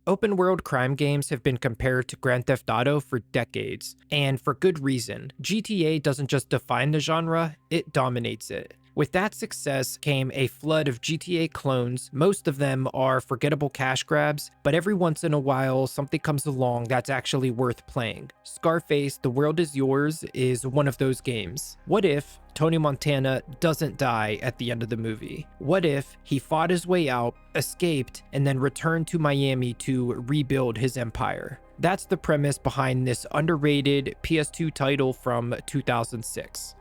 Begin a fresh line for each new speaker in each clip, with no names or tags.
Open world crime games have been compared to Grand Theft Auto for decades, and for good reason. GTA doesn't just define the genre, it dominates it. With that success came a flood of GTA clones. Most of them are forgettable cash grabs, but every once in a while something comes along that's actually worth playing. Scarface, The World Is Yours is one of those games. What if Tony Montana doesn't die at the end of the movie? What if he fought his way out, escaped, and then returned to Miami to rebuild his empire? That's the premise behind this underrated PS2 title from 2006.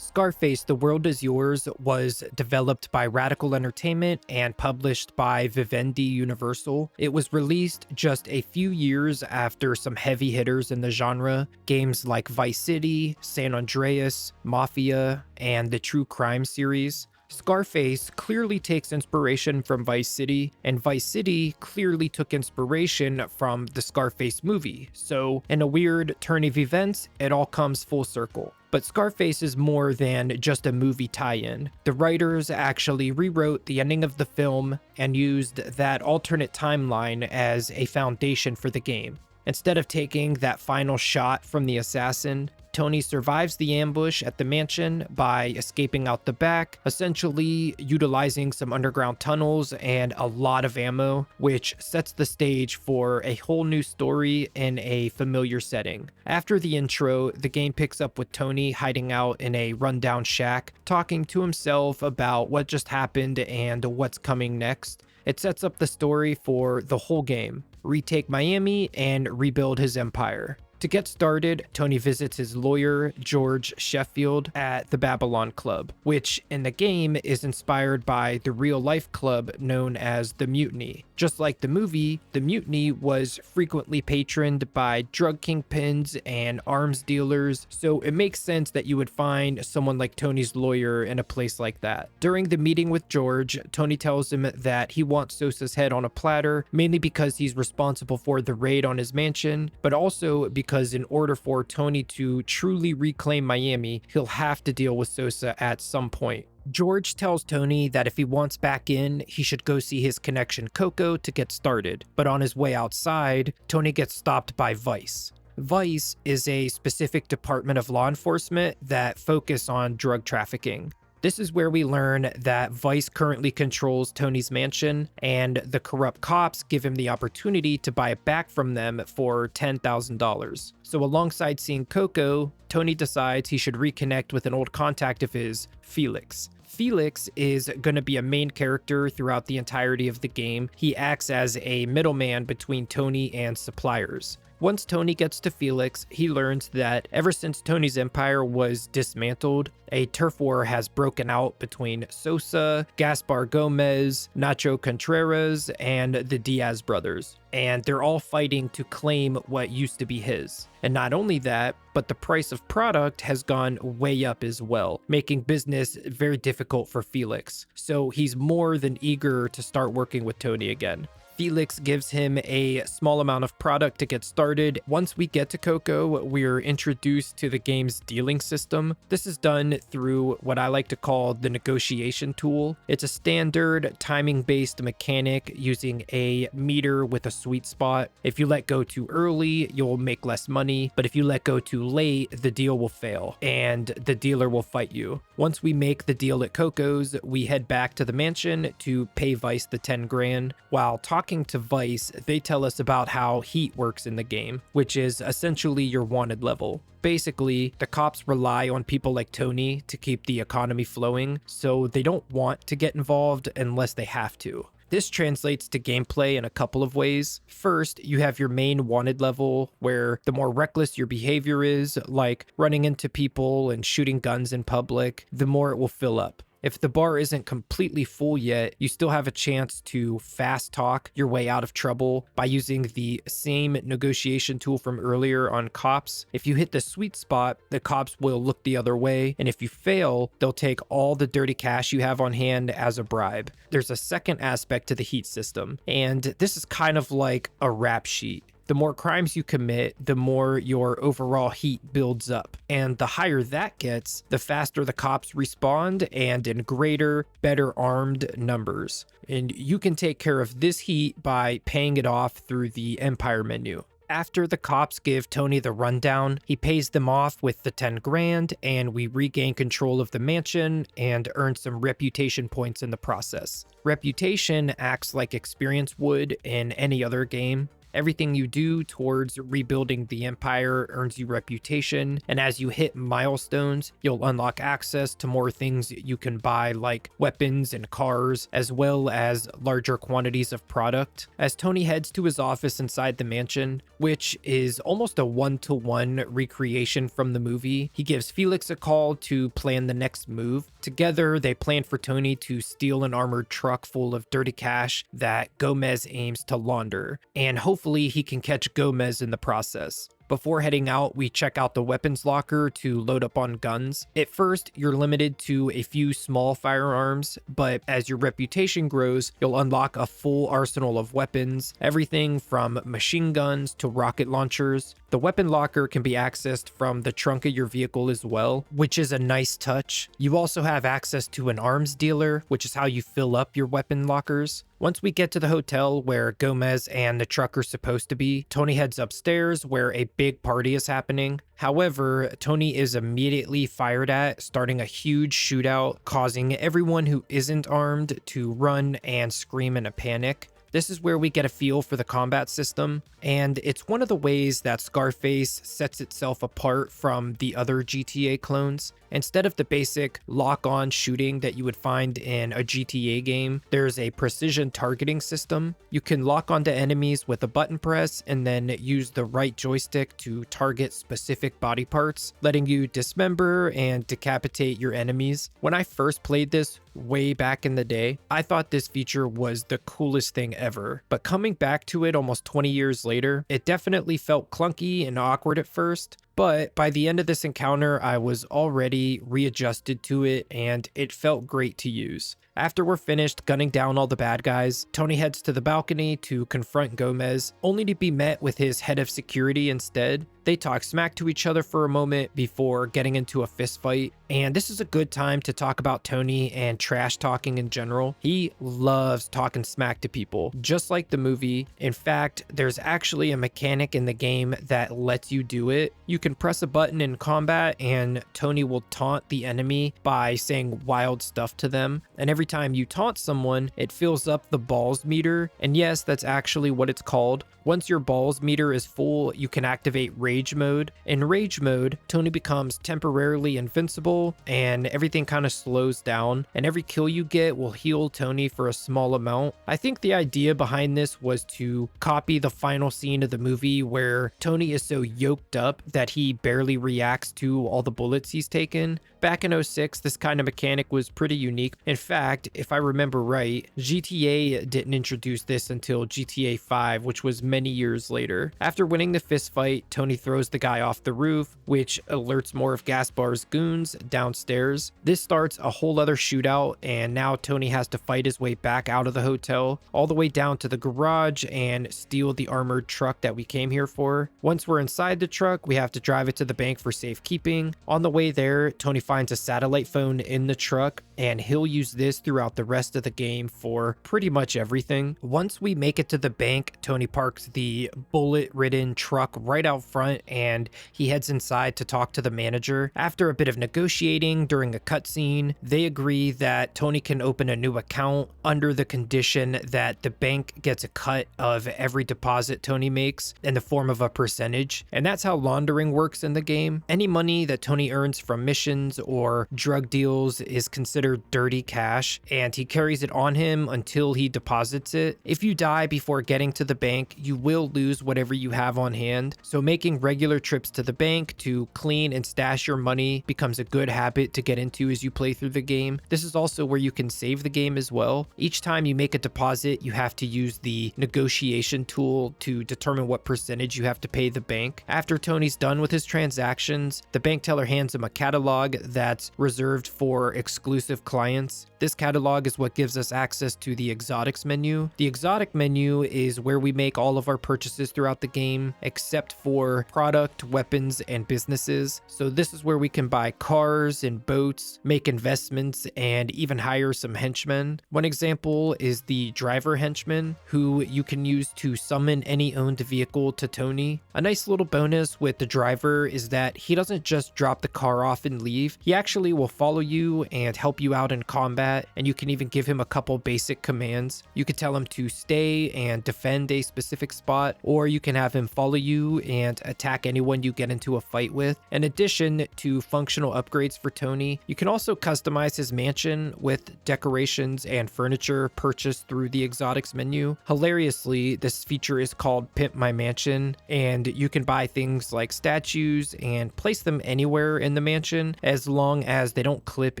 Scarface, The World Is Yours was developed by Radical Entertainment and published by Vivendi Universal. It was released just a few years after some heavy hitters in the genre, games like Vice City, San Andreas, Mafia, and the True Crime series. Scarface clearly takes inspiration from Vice City, and Vice City clearly took inspiration from the Scarface movie. So, in a weird turn of events, it all comes full circle. But Scarface is more than just a movie tie-in. The writers actually rewrote the ending of the film and used that alternate timeline as a foundation for the game. Instead of taking that final shot from the assassin, Tony survives the ambush at the mansion by escaping out the back, essentially utilizing some underground tunnels and a lot of ammo, which sets the stage for a whole new story in a familiar setting. After the intro, the game picks up with Tony hiding out in a rundown shack, talking to himself about what just happened and what's coming next. It sets up the story for the whole game: retake Miami and rebuild his empire. To get started, Tony visits his lawyer, George Sheffield, at the Babylon Club, which in the game is inspired by the real-life club known as the Mutiny. Just like the movie, the Mutiny was frequently patroned by drug kingpins and arms dealers, so it makes sense that you would find someone like Tony's lawyer in a place like that. During the meeting with George, Tony tells him that he wants Sosa's head on a platter, mainly because he's responsible for the raid on his mansion, but also because in order for Tony to truly reclaim Miami, he'll have to deal with Sosa at some point. George tells Tony that if he wants back in, he should go see his connection Coco to get started. But on his way outside, Tony gets stopped by Vice. Vice is a specific department of law enforcement that focus on drug trafficking. This is where we learn that Vice currently controls Tony's mansion, and the corrupt cops give him the opportunity to buy it back from them for $10,000. So alongside seeing Coco, Tony decides he should reconnect with an old contact of his, Felix. Felix is going to be a main character throughout the entirety of the game. He acts as a middleman between Tony and suppliers. Once Tony gets to Felix, he learns that ever since Tony's empire was dismantled, a turf war has broken out between Sosa, Gaspar Gomez, Nacho Contreras, and the Diaz brothers. And they're all fighting to claim what used to be his. And not only that, but the price of product has gone way up as well, making business very difficult for Felix. So he's more than eager to start working with Tony again. Felix gives him a small amount of product to get started. Once we get to Coco, we're introduced to the game's dealing system. This is done through what I like to call the negotiation tool. It's a standard timing-based mechanic using a meter with a sweet spot. If you let go too early, you'll make less money, but if you let go too late, the deal will fail and the dealer will fight you. Once we make the deal at Coco's, we head back to the mansion to pay Vice the 10 grand. While talking to Vice, they tell us about how heat works in the game, which is essentially your wanted level. Basically, the cops rely on people like Tony to keep the economy flowing, so they don't want to get involved unless they have to. This translates to gameplay in a couple of ways. First, you have your main wanted level, where the more reckless your behavior is, like running into people and shooting guns in public, the more it will fill up. If the bar isn't completely full yet, you still have a chance to fast talk your way out of trouble by using the same negotiation tool from earlier on cops. If you hit the sweet spot, the cops will look the other way, and if you fail, they'll take all the dirty cash you have on hand as a bribe. There's a second aspect to the heat system, and this is kind of like a rap sheet. the more crimes you commit, the more your overall heat builds up. And the higher that gets, the faster the cops respond and in greater, better armed numbers. And you can take care of this heat by paying it off through the Empire menu. After the cops give Tony the rundown, he pays them off with the 10 grand, and we regain control of the mansion and earn some reputation points in the process. Reputation acts like experience would in any other game. Everything you do towards rebuilding the empire earns you reputation, and as you hit milestones, you'll unlock access to more things you can buy, like weapons and cars, as well as larger quantities of product. As Tony heads to his office inside the mansion, which is almost a one-to-one recreation from the movie, he gives Felix a call to plan the next move. Together, they plan for Tony to steal an armored truck full of dirty cash that Gomez aims to launder, and hopefully he can catch Gomez in the process. Before heading out, we check out the weapons locker to load up on guns. At first, you're limited to a few small firearms, but as your reputation grows, you'll unlock a full arsenal of weapons, everything from machine guns to rocket launchers. The weapon locker can be accessed from the trunk of your vehicle as well, which is a nice touch. You also have access to an arms dealer, which is how you fill up your weapon lockers. Once we get to the hotel where Gomez and the truck are supposed to be, Tony heads upstairs where a big party is happening. However, Tony is immediately fired at, starting a huge shootout, causing everyone who isn't armed to run and scream in a panic. This is where we get a feel for the combat system, and it's one of the ways that Scarface sets itself apart from the other GTA clones. Instead of the basic lock-on shooting that you would find in a GTA game, there's a precision targeting system. You can lock onto enemies with a button press and then use the right joystick to target specific body parts, letting you dismember and decapitate your enemies. When I first played this way back in the day, I thought this feature was the coolest thing ever. But coming back to it almost 20 years later, it definitely felt clunky and awkward at first. But by the end of this encounter, I was already readjusted to it and it felt great to use. After we're finished gunning down all the bad guys, Tony heads to the balcony to confront Gomez, only to be met with his head of security instead. They talk smack to each other for a moment before getting into a fist fight, and this is a good time to talk about Tony and trash talking in general. He loves talking smack to people, just like the movie. In fact, there's actually a mechanic in the game that lets you do it. You can press a button in combat and Tony will taunt the enemy by saying wild stuff to them, and every time you taunt someone, it fills up the balls meter, and yes, that's actually what it's called. Once your balls meter is full, you can activate rage mode. In rage mode, Tony becomes temporarily invincible and everything kind of slows down, and every kill you get will heal Tony for a small amount. I think the idea behind this was to copy the final scene of the movie where Tony is so yoked up that he barely reacts to all the bullets he's taken. Back in 06, this kind of mechanic was pretty unique. In fact, if I remember right, GTA didn't introduce this until GTA 5, which was many years later. After winning the fist fight, Tony throws the guy off the roof, which alerts more of Gaspar's goons downstairs. This starts a whole other shootout, and now Tony has to fight his way back out of the hotel, all the way down to the garage and steal the armored truck that we came here for. Once we're inside the truck, we have to drive it to the bank for safekeeping. On the way there, Tony finds a satellite phone in the truck, and he'll use this throughout the rest of the game for pretty much everything. Once we make it to the bank, Tony parks the bullet-ridden truck right out front and he heads inside to talk to the manager. After a bit of negotiating during a cutscene, they agree that Tony can open a new account under the condition that the bank gets a cut of every deposit Tony makes in the form of a percentage. And that's how laundering works in the game. Any money that Tony earns from missions or drug deals is considered dirty cash, and he carries it on him until he deposits it. If you die before getting to the bank, you will lose whatever you have on hand, so making regular trips to the bank to clean and stash your money becomes a good habit to get into as you play through the game. This is also where you can save the game as well. Each time you make a deposit, you have to use the negotiation tool to determine what percentage you have to pay the bank. After Tony's done with his transactions, the bank teller hands him a catalog that's reserved for exclusive exclusive clients. This catalog is what gives us access to the exotics menu. The exotic menu is where we make all of our purchases throughout the game, except for product, weapons, and businesses. So this is where we can buy cars and boats, make investments, and even hire some henchmen. One example is the driver henchman, who you can use to summon any owned vehicle to Tony. A nice little bonus with the driver is that he doesn't just drop the car off and leave. He actually will follow you and help you out in combat, and you can even give him a couple basic commands. You could tell him to stay and defend a specific spot, or you can have him follow you and attack anyone you get into a fight with. In addition to functional upgrades for Tony, you can also customize his mansion with decorations and furniture purchased through the exotics menu. Hilariously, this feature is called Pimp My Mansion, and you can buy things like statues and place them anywhere in the mansion as long as they don't clip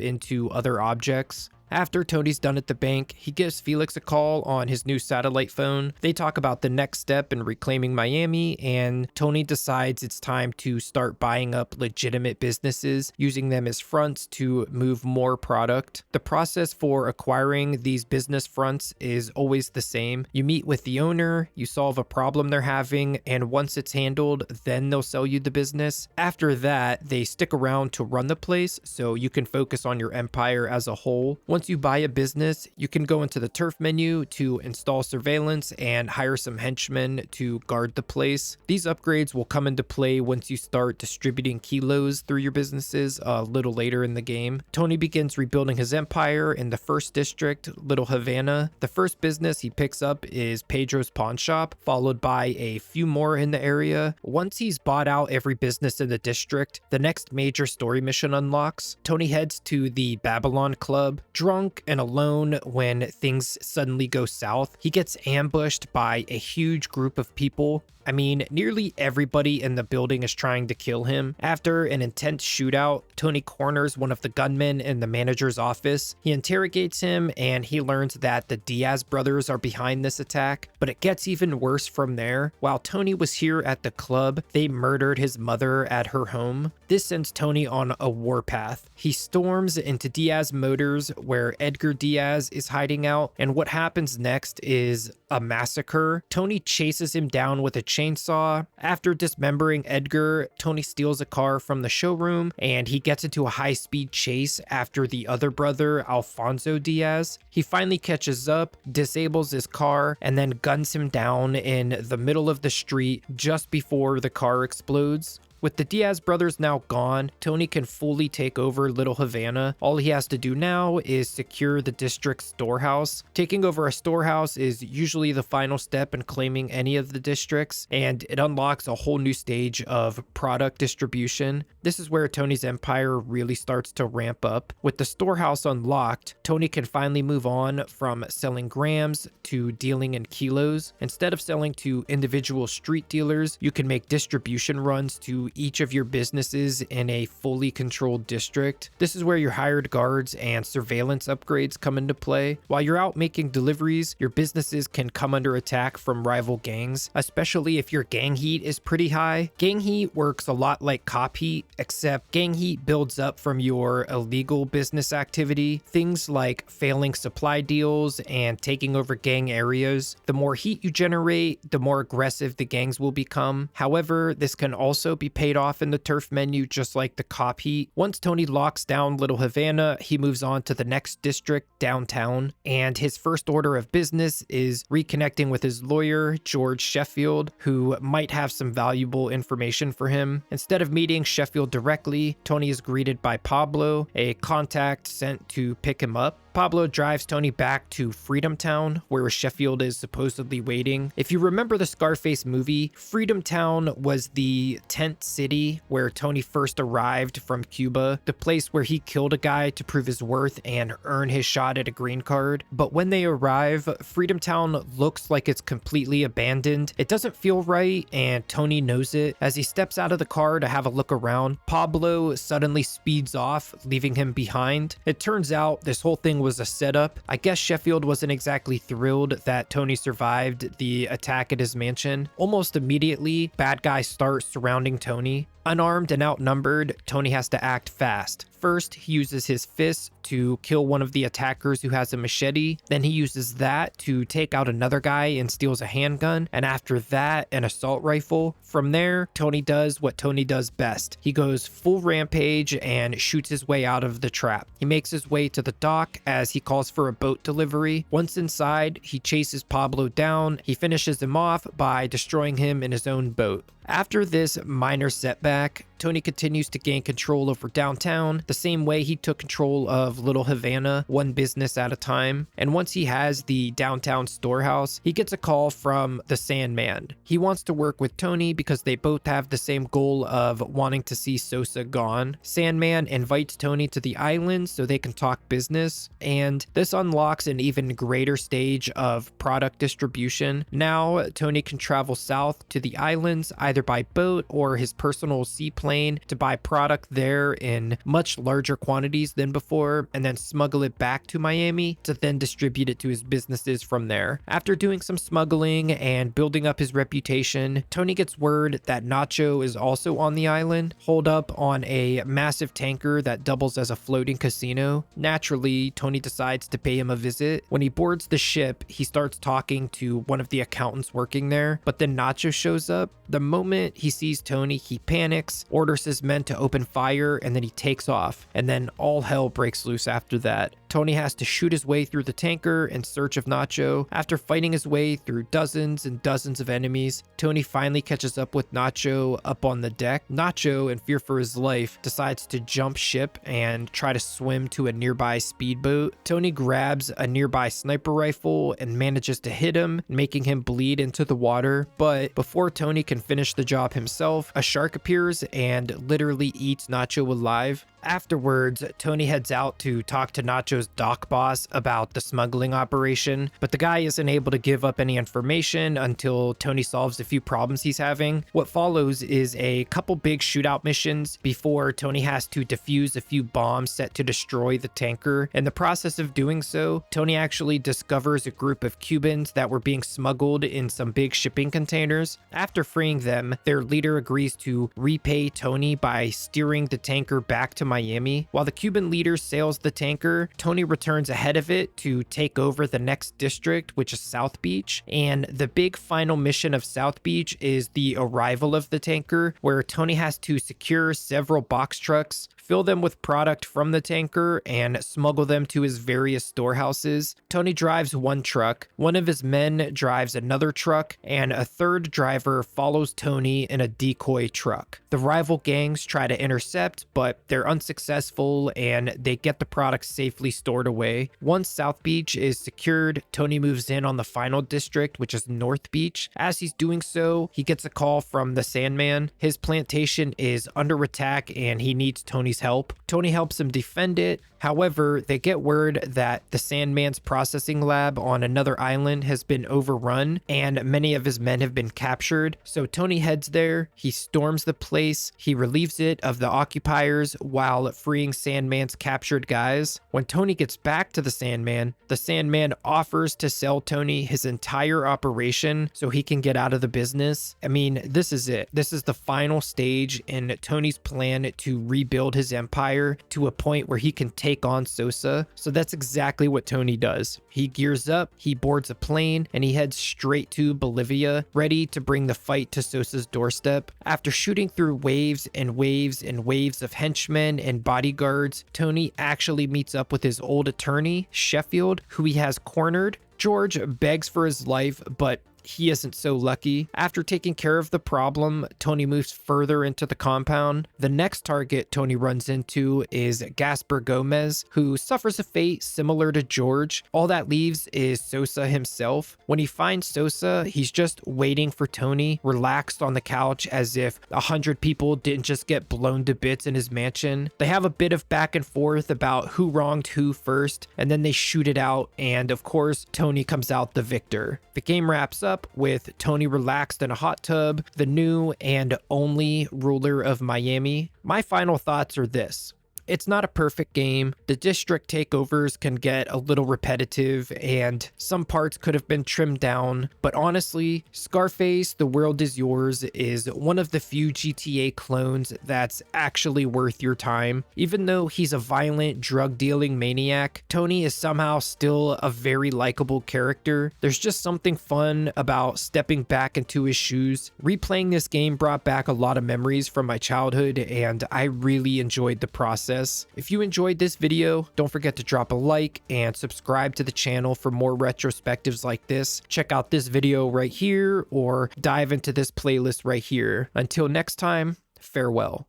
into other objects. After Tony's done at the bank, he gives Felix a call on his new satellite phone. They talk about the next step in reclaiming Miami, and Tony decides it's time to start buying up legitimate businesses, using them as fronts to move more product. The process for acquiring these business fronts is always the same. You meet with the owner, you solve a problem they're having, and once it's handled, then they'll sell you the business. After that, they stick around to run the place so you can focus on your empire as a whole. Once you buy a business, you can go into the turf menu to install surveillance and hire some henchmen to guard the place. These upgrades will come into play once you start distributing kilos through your businesses a little later in the game. Tony begins rebuilding his empire in the first district, Little Havana. The first business he picks up is Pedro's pawn shop, followed by a few more in the area. Once he's bought out every business in the district, the next major story mission unlocks. Tony heads to the Babylon Club. Drunk and alone when things suddenly go south, he gets ambushed by a huge group of people. I mean, nearly everybody in the building is trying to kill him. After an intense shootout, Tony corners one of the gunmen in the manager's office. He interrogates him, and he learns that the Diaz brothers are behind this attack, but it gets even worse from there. While Tony was here at the club, they murdered his mother at her home. This sends Tony on a warpath. He storms into Diaz Motors, where Edgar Diaz is hiding out, and what happens next is a massacre. Tony chases him down with a chainsaw. After dismembering Edgar, Tony steals a car from the showroom, and he gets into a high-speed chase after the other brother, Alfonso Diaz. He finally catches up, disables his car, and then guns him down in the middle of the street just before the car explodes. With the Diaz brothers now gone, Tony can fully take over Little Havana. All he has to do now is secure the district's storehouse. Taking over a storehouse is usually the final step in claiming any of the districts, and it unlocks a whole new stage of product distribution. This is where Tony's empire really starts to ramp up. With the storehouse unlocked, Tony can finally move on from selling grams to dealing in kilos. Instead of selling to individual street dealers, you can make distribution runs to each of your businesses in a fully controlled district. This is where your hired guards and surveillance upgrades come into play. While you're out making deliveries, your businesses can come under attack from rival gangs, especially if your gang heat is pretty high. Gang heat works a lot like cop heat, except gang heat builds up from your illegal business activity. Things like failing supply deals and taking over gang areas. The more heat you generate, the more aggressive the gangs will become. However, this can also be paid off in the turf menu, just like the cop heat. Once Tony locks down Little Havana, he moves on to the next district, downtown, and his first order of business is reconnecting with his lawyer, George Sheffield, who might have some valuable information for him. Instead of meeting Sheffield directly, Tony is greeted by Pablo, a contact sent to pick him up. Pablo drives Tony back to Freedom Town, where Sheffield is supposedly waiting. If you remember the Scarface movie, Freedom Town was the tent city where Tony first arrived from Cuba, the place where he killed a guy to prove his worth and earn his shot at a green card. But when they arrive, Freedom Town looks like it's completely abandoned. It doesn't feel right, and Tony knows it. As he steps out of the car to have a look around, Pablo suddenly speeds off, leaving him behind. It turns out this whole thing was a setup. I guess Sheffield wasn't exactly thrilled that Tony survived the attack at his mansion. Almost immediately, bad guys start surrounding Tony. Unarmed and outnumbered, Tony has to act fast. First, he uses his fists to kill one of the attackers who has a machete. Then he uses that to take out another guy and steals a handgun. And after that, an assault rifle. From there, Tony does what Tony does best. He goes full rampage and shoots his way out of the trap. He makes his way to the dock as he calls for a boat delivery. Once inside, he chases Pablo down. He finishes him off by destroying him in his own boat. After this minor setback, Tony continues to gain control over downtown the same way he took control of Little Havana, one business at a time. And once he has the downtown storehouse, he gets a call from the Sandman. He wants to work with Tony because they both have the same goal of wanting to see Sosa gone. Sandman invites Tony to the island so they can talk business, and this unlocks an even greater stage of product distribution. Now, Tony can travel south to the islands either by boat or his personal seaplane to buy product there in much larger quantities than before, and then smuggle it back to Miami to then distribute it to his businesses from there. After doing some smuggling and building up his reputation, Tony gets word that Nacho is also on the island, holed up on a massive tanker that doubles as a floating casino. Naturally, Tony decides to pay him a visit. When he boards the ship, he starts talking to one of the accountants working there, but then Nacho shows up. The moment he sees Tony, he panics, orders his men to open fire, and then he takes off. And then all hell breaks loose after that. Tony has to shoot his way through the tanker in search of Nacho. After fighting his way through dozens and dozens of enemies, Tony finally catches up with Nacho up on the deck. Nacho, in fear for his life, decides to jump ship and try to swim to a nearby speedboat. Tony grabs a nearby sniper rifle and manages to hit him, making him bleed into the water. But before Tony can finish the job himself, a shark appears and literally eats Nacho alive. Afterwards, Tony heads out to talk to Nacho's dock boss about the smuggling operation, but the guy isn't able to give up any information until Tony solves a few problems he's having. What follows is a couple big shootout missions before Tony has to defuse a few bombs set to destroy the tanker. In the process of doing so, Tony actually discovers a group of Cubans that were being smuggled in some big shipping containers. After freeing them, their leader agrees to repay Tony by steering the tanker back to Miami. While the Cuban leader sails the tanker, Tony returns ahead of it to take over the next district, which is South Beach. And the big final mission of South Beach is the arrival of the tanker, where Tony has to secure several box trucks, fill them with product from the tanker, and smuggle them to his various storehouses. Tony drives one truck, one of his men drives another truck, and a third driver follows Tony in a decoy truck. The rival gangs try to intercept, but they're unsuccessful and they get the product safely stored away. Once South Beach is secured, Tony moves in on the final district, which is North Beach. As he's doing so, he gets a call from the Sandman. His plantation is under attack and he needs Tony's help. Tony helps him defend it. However, they get word that the Sandman's processing lab on another island has been overrun and many of his men have been captured. So Tony heads there, he storms the place, he relieves it of the occupiers while freeing Sandman's captured guys. When Tony gets back to the Sandman offers to sell Tony his entire operation so he can get out of the business. I mean, this is it. This is the final stage in Tony's plan to rebuild his empire to a point where he can take on Sosa. So that's exactly what Tony does. He gears up, he boards a plane, and he heads straight to Bolivia, ready to bring the fight to Sosa's doorstep. After shooting through waves and waves and waves of henchmen and bodyguards, Tony actually meets up with his old attorney, Sheffield, who he has cornered. George begs for his life, but he isn't so lucky. After taking care of the problem, Tony moves further into the compound. The next target Tony runs into is Gaspar Gomez, who suffers a fate similar to George. All that leaves is Sosa himself. When he finds Sosa, he's just waiting for Tony, relaxed on the couch as if 100 people didn't just get blown to bits in his mansion. They have a bit of back and forth about who wronged who first, and then they shoot it out, and of course, Tony comes out the victor. The game wraps up with Tony relaxed in a hot tub, the new and only ruler of Miami. My final thoughts are this. It's not a perfect game. The district takeovers can get a little repetitive and some parts could have been trimmed down, but honestly, Scarface, The World Is Yours is one of the few GTA clones that's actually worth your time. Even though he's a violent, drug-dealing maniac, Tony is somehow still a very likable character. There's just something fun about stepping back into his shoes. Replaying this game brought back a lot of memories from my childhood, and I really enjoyed the process. If you enjoyed this video, don't forget to drop a like and subscribe to the channel for more retrospectives like this. Check out this video right here or dive into this playlist right here. Until next time, farewell.